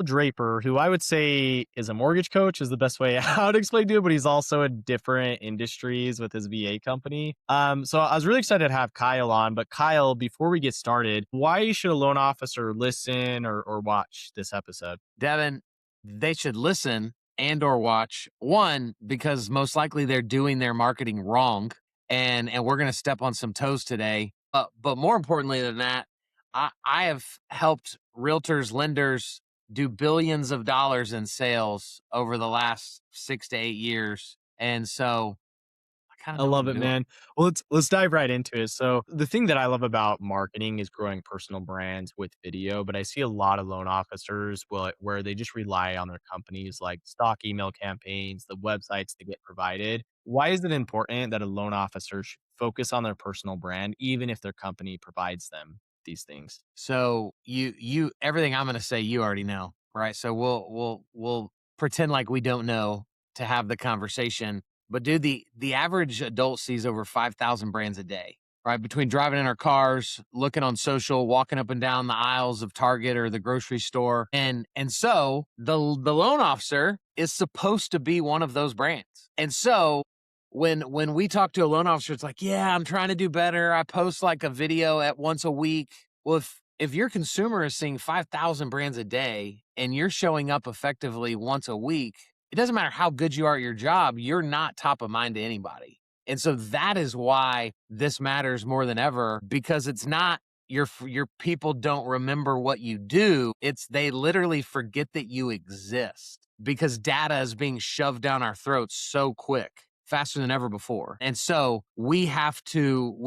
Draper, who I would say is a mortgage coach, is the best way how to explain to it, but he's also in different industries with his VA company. So I was really excited to have Kyle on. But Kyle, before we get started, why should a loan officer listen or watch this episode? Devin, they should listen and or watch. One, because most likely they're doing their marketing wrong, and we're going to step on some toes today. But more importantly than that, I have helped realtors, lenders do billions of dollars in sales over the last 6 to 8 years, and so I kind I of know what love I'm it, doing. man. Well, let's dive right into it. So the thing that I love about marketing is growing personal brands with video, but I see a lot of loan officers where they just rely on their companies like stock email campaigns, the websites they get provided. Why is it important that a loan officer should focus on their personal brand, even if their company provides them these things? So you everything I'm going to say you already know, right? So we'll pretend like we don't know to have the conversation. But dude, the average adult sees over 5,000 brands a day, right? Between driving in our cars, looking on social, walking up and down the aisles of Target or the grocery store, and so the loan officer is supposed to be one of those brands. And so when we talk to a loan officer, it's like, yeah, I'm trying to do better. I post like a video at once a week. Well, if your consumer is seeing 5,000 brands a day and you're showing up effectively once a week, it doesn't matter how good you are at your job, you're not top of mind to anybody. And so that is why this matters more than ever, because it's not your people don't remember what you do. It's they literally forget that you exist because data is being shoved down our throats so quick, faster than ever before. And so we have to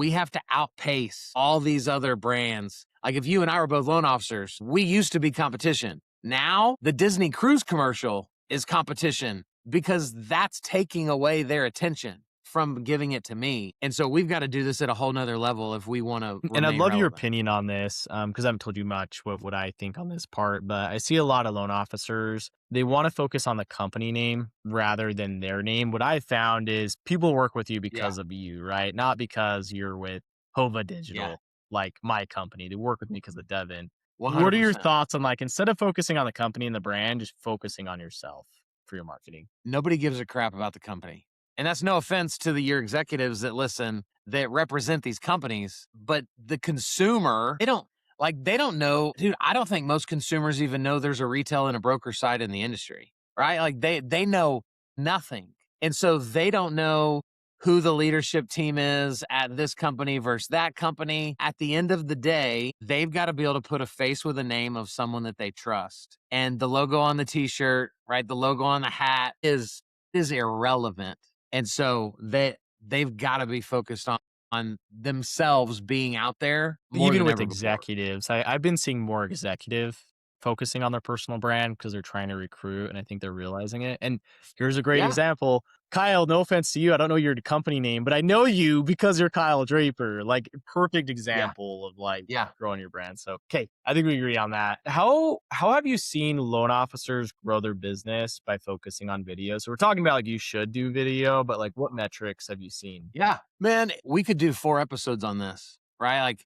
outpace all these other brands. Like if you and I were both loan officers, we used to be competition. Now the Disney cruise commercial is competition because that's taking away their attention from giving it to me. And so we've got to do this at a whole nother level if we want to And I'd remain love your relevant. opinion on this, because I haven't told you much what I think on this part, but I see a lot of loan officers, they want to focus on the company name rather than their name. What I found is people work with you Yeah. because of you, right? Not because you're with Hova Yeah. Digital, like my company. They work with me because of Devin. What are your 100%. thoughts on, like, instead of focusing on the company and the brand, just focusing on yourself for your marketing? Nobody gives a crap about the company. And that's no offense to your executives that listen, that represent these companies, but the consumer, they don't know, dude, I don't think most consumers even know there's a retail and a broker side in the industry, right? Like they know nothing. And so they don't know who the leadership team is at this company versus that company. At the end of the day, they've got to be able to put a face with a name of someone that they trust. And the logo on the t-shirt, right? The logo on the hat is irrelevant. And so they've got to be focused on themselves being out there more Even than with ever before. executives, I've been seeing more executive focusing on their personal brand because they're trying to recruit, and I think they're realizing it. And here's a great Yeah. example. Kyle, no offense to you, I don't know your company name, but I know you because you're Kyle Draper. Like, perfect Yeah. example of like Yeah. growing your brand. So, okay, I think we agree on that. How have you seen loan officers grow their business by focusing on video? So we're talking about like you should do video, but like what metrics have you seen? Yeah. Man, we could do 4 episodes on this, right? Like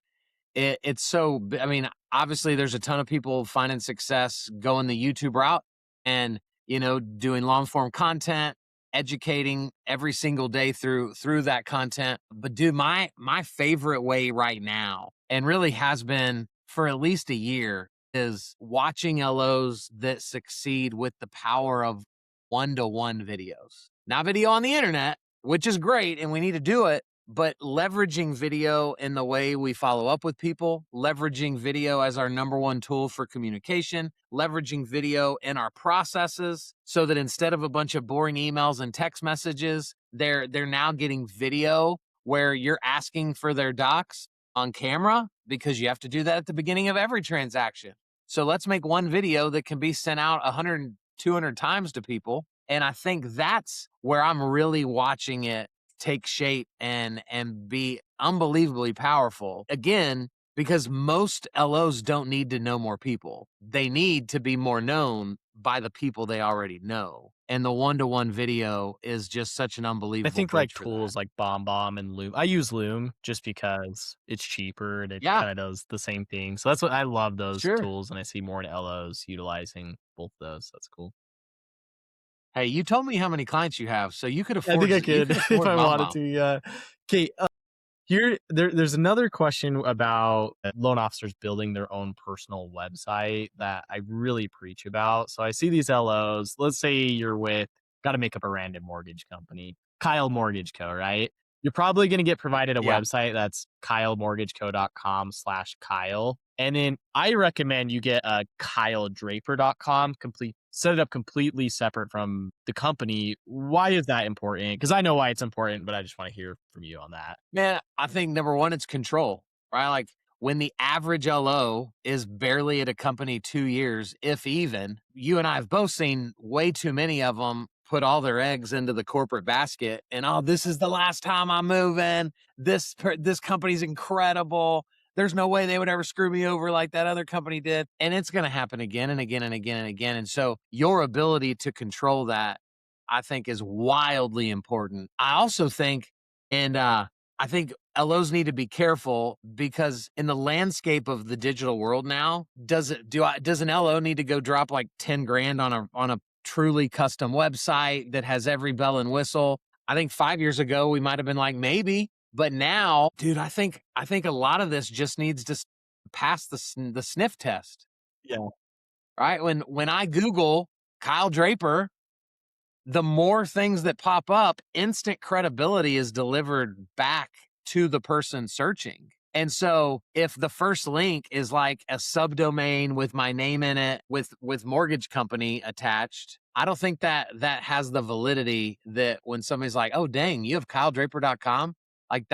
it's so, I mean, obviously there's a ton of people finding success going the YouTube route and, doing long form content, educating every single day through that content. But dude, my favorite way right now, and really has been for at least a year, is watching LOs that succeed with the power of one-to-one videos. Not video on the internet, which is great and we need to do it, but leveraging video in the way we follow up with people, leveraging video as our number one tool for communication, leveraging video in our processes so that instead of a bunch of boring emails and text messages, they're now getting video where you're asking for their docs on camera because you have to do that at the beginning of every transaction. So let's make one video that can be sent out 100, 200 times to people. And I think that's where I'm really watching it take shape and be unbelievably powerful. Again, because most LOs don't need to know more people. They need to be more known by the people they already know. and the one-to-one video is just such an I unbelievable think, like, bridge for that. tools like BombBomb and Loom I use Loom just because it's cheaper and it Yeah, kinda does the same thing, so that's what I love those sure. tools, and I see more LOs utilizing both those, that's cool. Hey, you told me how many clients you have, so I think I you could could if afford I wanted BombBomb. to, yeah. 'Kay, there's another question about loan officers building their own personal website that I really preach about. So I see these LOs. Let's say you're with, got to make up a random mortgage company, Kyle Mortgage Co. Right? You're probably going to get provided a Yeah. website that's kylemortgageco.com/Kyle. And then I recommend you get a kyledraper.com complete, set it up completely separate from the company. Why is that important? Because I know why it's important, but I just want to hear from you on that. Man, I think number 1, it's control, right? Like, when the average LO is barely at a company 2 years, if even, you and I have both seen way too many of them put all their eggs into the corporate basket and, "Oh, this is the last time I'm moving. This company's incredible. There's no way they would ever screw me over like that other company did." And it's gonna happen again and again and again and again, and so your ability to control that, I think, is wildly important. I also think and, I think LOs need to be careful because in the landscape of the digital world now, does an LO need to go drop like 10 grand on a truly custom website that has every bell and whistle? I think 5 years ago we might have been like maybe, but now, dude, I think a lot of this just needs to pass the sniff test, Yeah. right? When I Google Kyle Draper, the more things that pop up, instant credibility is delivered back to the person searching. And so if the first link is like a subdomain with my name in it with mortgage company attached, I don't think that has the validity that when somebody's like, "Oh dang, you have kyledraper.com?" Like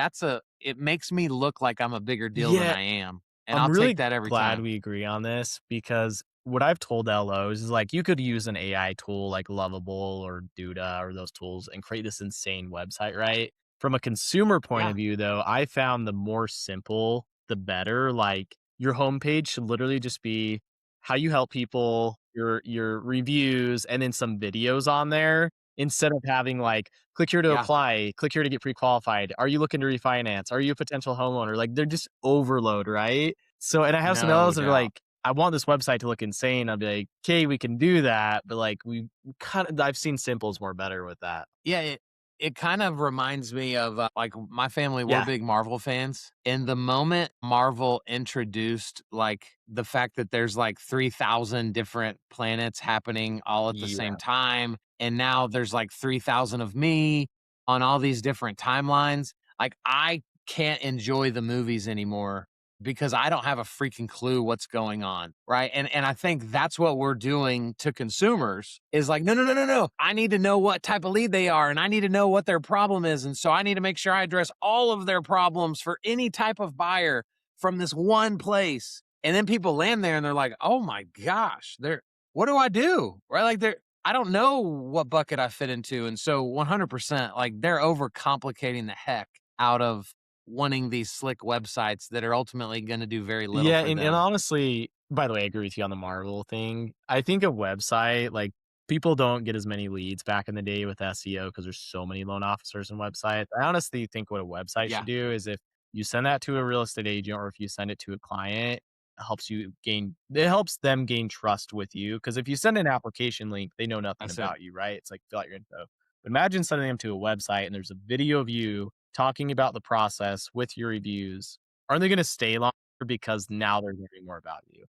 it makes me look like I'm a bigger deal than Yeah, I am. And I'm I'll take really that every glad time. we agree on this because what I've told LOs is like you could use an AI tool like Lovable or Duda or those tools and create this insane website, right? From a consumer point Yeah, of view, though, I found the more simple, the better. Like your homepage should literally just be how you help people, your reviews, and then some videos on there instead of having like click here to yeah, apply, click here to get pre-qualified. Are you looking to refinance? Are you a potential homeowner? Like they're just overload, right? So, and I have some no Ls that are doubt. like, I want this website to look insane. I'll be like, okay, we can do that, but like we kind of, I've seen simple's more better with that. Yeah, it kind of reminds me of, like, my family, we're Yeah, big Marvel fans, and the moment Marvel introduced, like, the fact that there's, like, 3,000 different planets happening all at the same yeah, time, and now there's, like, 3,000 of me on all these different timelines, like, I can't enjoy the movies anymore because I don't have a freaking clue what's going on, right? And I think that's what we're doing to consumers is like, no, no, no, no, no. I need to know what type of lead they are, and I need to know what their problem is, and so I need to make sure I address all of their problems for any type of buyer from this one place. And then people land there and they're like, oh my gosh, they're what do I do? Right? Like they're I don't know what bucket I fit into. And so 100%, like they're overcomplicating the heck out of wanting these slick websites that are ultimately gonna do very little yeah. for And them. honestly, by the way, I agree with you on the Marvel thing. I think a website like people don't get as many leads back in the day with SEO because there's so many loan officers and websites. I honestly think what a website should Yeah, do is if you send that to a real estate agent or if you send it to a client, it helps them gain trust with you. Because if you send an application link, they know nothing that's it. about you, right? It's like fill out your info. But imagine sending them to a website and there's a video of you talking about the process with your reviews. Are they going to stay longer because now they're learning more about you?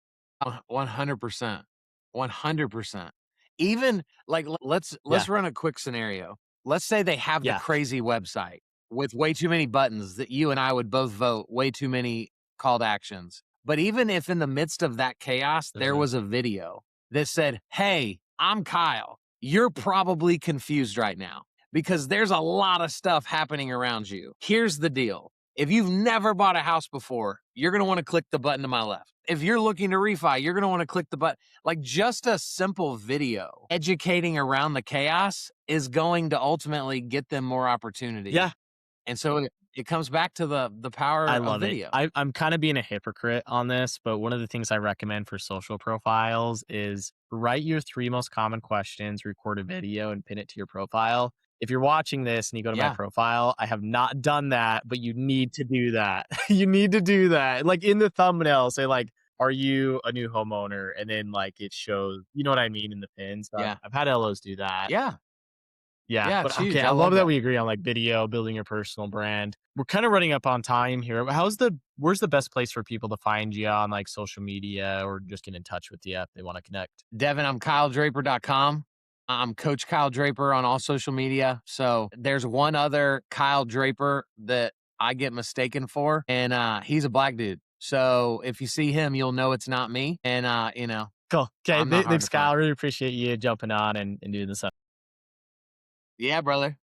100%. 100%. Even like Yeah, let's run a quick scenario. Let's say they have the yeah, crazy website with way too many buttons that you and I would both vote, way too many call to actions. But even if in the midst of that chaos there mhm. was a video that said, "Hey, I'm Kyle. You're probably confused right now because there's a lot of stuff happening around you. Here's the deal. If you've never bought a house before, you're going to want to click the button to my left. If you're looking to refi, you're going to want to click the button." Like just a simple video educating around the chaos is going to ultimately get them more opportunity. Yeah, And so it comes back to the I power of love it. video. I'm kinda being a hypocrite on this, but one of the things I recommend for social profiles is write your 3 most common questions, record a video, and pin it to your profile. If you're watching this and you go to my Yeah, profile, I have not done that, but you need to do that. You need to do that. Like, in the thumbnail, say, like, "Are you a new homeowner?" And then, like, it shows you know what I mean, in the pin, so yeah, I've had LOs do that. yeah, Yeah, yeah, but it's okay, huge. I I love love that that. we agree on, like, video, building your personal brand. We're kinda running up on time here. Where's the best place for people to find you on, like, social media or just get in touch with you if they wanna connect? Devin, I'm KyleDraper.com. I'm Coach Kyle Draper on all social media. So there's one other Kyle Draper that I get mistaken for, and he's a black dude. So if you see him, you'll know it's not me. And Cool. Okay, I'm not hard to thanks, find. Kyle. Really appreciate you jumping on and doing this. Yeah, brother.